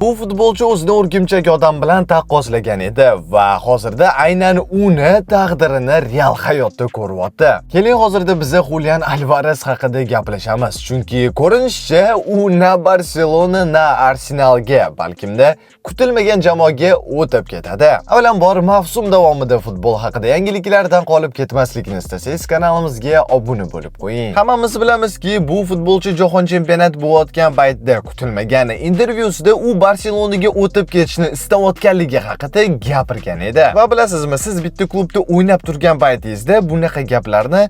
Bu futbolchi o'zini o'rgimchak odam bilan taqqoslagan edi va hozirda aynan uni taqdirini real hayotda ko'ryapti. Keling hozirda biz Julian Alvarez haqida gaplashamiz, chunki ko'rinishcha u na Barselona na Arsenalga, balkimda kutilmagan jamoaga o'tib ketadi. Avvalambor mavsum davomida futbol haqida yangiliklardan qolib ketmaslikni istasangiz kanalimizga obuna bo'lib qo'ying. Hammamiz bilamizki, bu futbolchi jahon chempionati bo'layotgan paytda kutilmagan intervyusida u Barselonaga o'tib ketishni istayotganligi haqida gapirgan edi. Va bilasizmi, siz bitta klubda o'ynab turgan paytingizda bunaqa gaplarni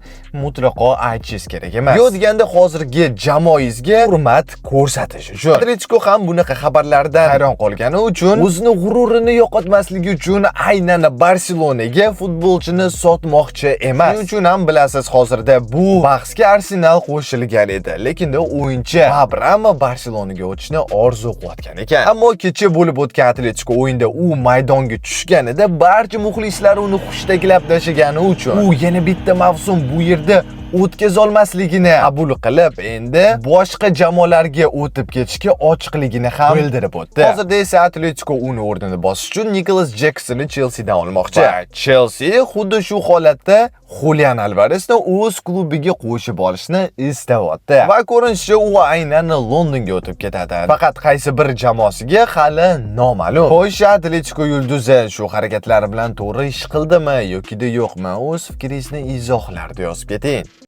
mutlaqo aytishingiz kerak emas. Yo deganda hozirgi jamoangizga hurmat ko'rsatish uchun. Atletico ham bunaqa xabarlardan hayron qolgani uchun o'zini g'ururini yo'qotmasligi uchun aynan Barselonaga futbolchini sotmoqchi emas. Shuning uchun ham bilasiz, hozirda bu bahsga Arsenal qo'shilgan edi, lekin o'yinchi Abraham Barselonaga o'tishni orzu qilayotgan ekan. Ammo kecha bo'lib o'tgan Atletico o'yinda u maydonga tushganida barcha muxlislar uni xushtaklab tashagani uchun u yana bitta mavsum bu yerda o'tkazolmasligini qabul qilib, endi boshqa jamoalarga o'tib ketishga ochiqligini ham bildirib o'tdi. Hozirda esa Atletico uni o'rnini bosish uchun Nicholas Jacksonni Chelseadan olmoqchi. Va Chelsea xuddi shu holatda Julian Alvarezni o'z klubiga qo'shib olishni istayapti. Va ko'rinishicha u aynan Londonga o'tib ketadi. Faqat qaysi bir jamoasiga hali noma'lum. Xo'sh, Atletico yulduzi shu harakatlari bilan to'g'ri ish qildimi yoki yo'qmi? O'z fikringizni izohlarda yozib keting.